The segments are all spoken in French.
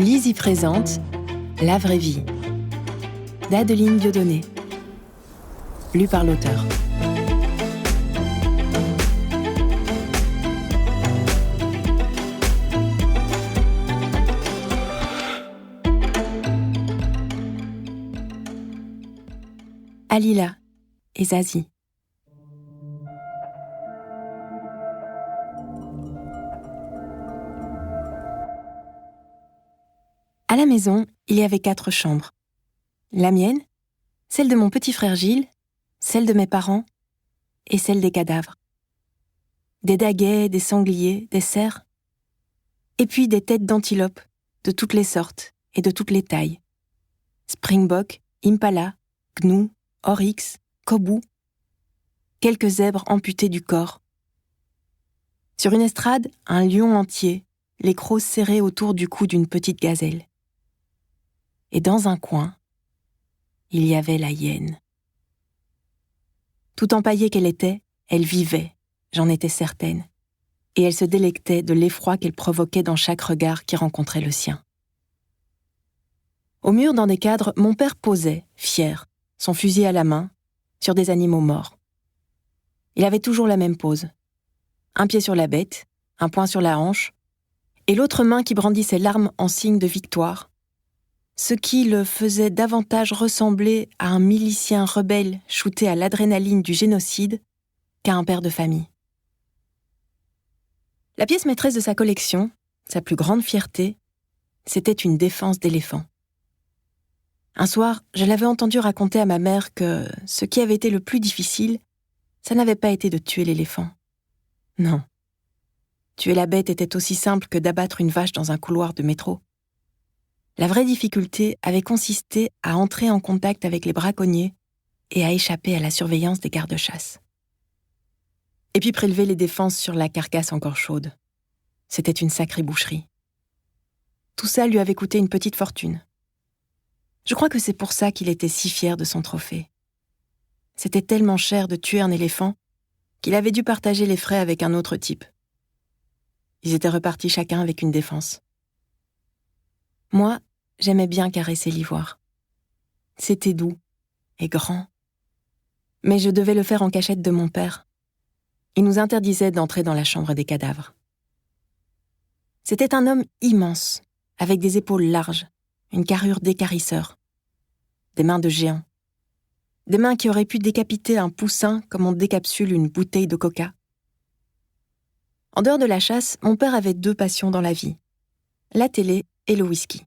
Lizzie présente La vraie vie d'Adeline Dieudonné, lu par l'auteur. Alila et Zazie. À la maison, il y avait 4 chambres. La mienne, celle de mon petit frère Gilles, celle de mes parents et celle des cadavres. Des daguets, des sangliers, des cerfs, et puis des têtes d'antilopes de toutes les sortes et de toutes les tailles. Springbok, impala, gnou, oryx, kobou. Quelques zèbres amputés du corps. Sur une estrade, un lion entier, les crocs serrés autour du cou d'une petite gazelle. Et dans un coin, il y avait la hyène. Tout empaillée qu'elle était, elle vivait, j'en étais certaine, et elle se délectait de l'effroi qu'elle provoquait dans chaque regard qui rencontrait le sien. Au mur, dans des cadres, mon père posait, fier, son fusil à la main, sur des animaux morts. Il avait toujours la même pose. Un pied sur la bête, un poing sur la hanche, et l'autre main qui brandissait l'arme en signe de victoire, ce qui le faisait davantage ressembler à un milicien rebelle shooté à l'adrénaline du génocide qu'à un père de famille. La pièce maîtresse de sa collection, sa plus grande fierté, c'était une défense d'éléphant. Un soir, je l'avais entendu raconter à ma mère que ce qui avait été le plus difficile, ça n'avait pas été de tuer l'éléphant. Non. Tuer la bête était aussi simple que d'abattre une vache dans un couloir de métro. La vraie difficulté avait consisté à entrer en contact avec les braconniers et à échapper à la surveillance des gardes-chasse. Et puis prélever les défenses sur la carcasse encore chaude. C'était une sacrée boucherie. Tout ça lui avait coûté une petite fortune. Je crois que c'est pour ça qu'il était si fier de son trophée. C'était tellement cher de tuer un éléphant qu'il avait dû partager les frais avec un autre type. Ils étaient repartis chacun avec une défense. Moi, j'aimais bien caresser l'ivoire. C'était doux et grand. Mais je devais le faire en cachette de mon père. Il nous interdisait d'entrer dans la chambre des cadavres. C'était un homme immense, avec des épaules larges, une carrure d'équarrisseur, des mains de géant, des mains qui auraient pu décapiter un poussin comme on décapsule une bouteille de coca. En dehors de la chasse, mon père avait 2 passions dans la vie, la télé et le whisky.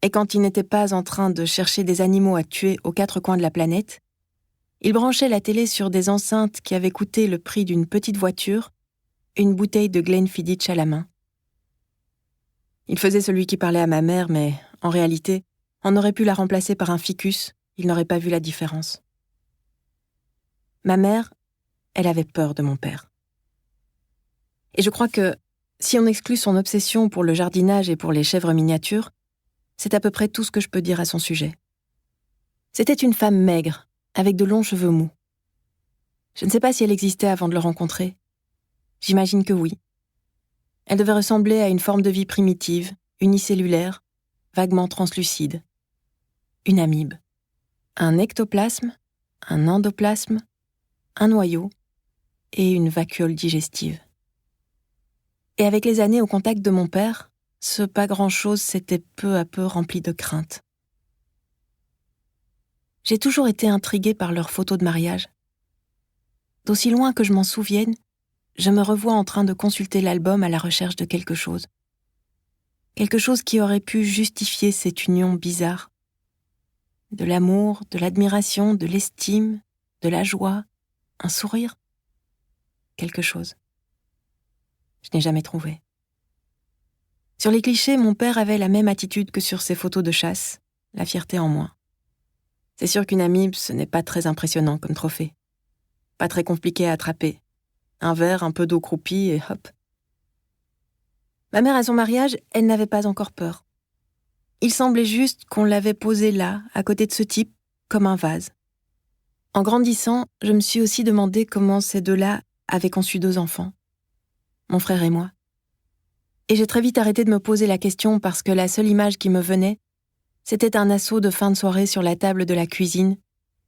Et quand il n'était pas en train de chercher des animaux à tuer aux 4 coins de la planète, il branchait la télé sur des enceintes qui avaient coûté le prix d'une petite voiture, une bouteille de Glenfiddich à la main. Il faisait celui qui parlait à ma mère, mais en réalité, on aurait pu la remplacer par un ficus, il n'aurait pas vu la différence. Ma mère, elle avait peur de mon père. Et je crois que, si on exclut son obsession pour le jardinage et pour les chèvres miniatures, c'est à peu près tout ce que je peux dire à son sujet. C'était une femme maigre, avec de longs cheveux mous. Je ne sais pas si elle existait avant de le rencontrer. J'imagine que oui. Elle devait ressembler à une forme de vie primitive, unicellulaire, vaguement translucide. Une amibe. Un ectoplasme, un endoplasme, un noyau et une vacuole digestive. Et avec les années au contact de mon père, ce pas grand-chose s'était peu à peu rempli de crainte. J'ai toujours été intriguée par leurs photos de mariage. D'aussi loin que je m'en souvienne, je me revois en train de consulter l'album à la recherche de quelque chose. Quelque chose qui aurait pu justifier cette union bizarre. De l'amour, de l'admiration, de l'estime, de la joie, un sourire. Quelque chose. Je n'ai jamais trouvé. Sur les clichés, mon père avait la même attitude que sur ses photos de chasse, la fierté en moins. C'est sûr qu'une amibe, ce n'est pas très impressionnant comme trophée. Pas très compliqué à attraper. Un verre, un peu d'eau croupie et hop. Ma mère, à son mariage, elle n'avait pas encore peur. Il semblait juste qu'on l'avait posée là, à côté de ce type, comme un vase. En grandissant, je me suis aussi demandé comment ces 2-là avaient conçu 2 enfants. Mon frère et moi. Et j'ai très vite arrêté de me poser la question parce que la seule image qui me venait, c'était un assaut de fin de soirée sur la table de la cuisine,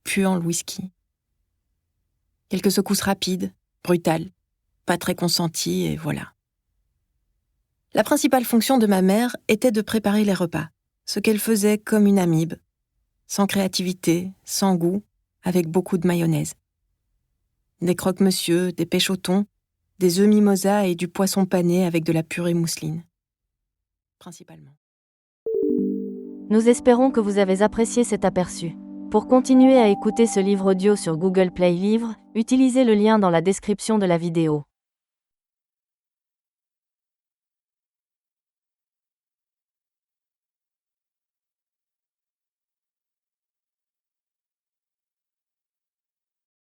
puant le whisky. Quelques secousses rapides, brutales, pas très consenties, et voilà. La principale fonction de ma mère était de préparer les repas, ce qu'elle faisait comme une amibe, sans créativité, sans goût, avec beaucoup de mayonnaise. Des croque-monsieur, des pêches au thon, des œufs mimosa et du poisson pané avec de la purée mousseline. Principalement. Nous espérons que vous avez apprécié cet aperçu. Pour continuer à écouter ce livre audio sur Google Play Livres, utilisez le lien dans la description de la vidéo.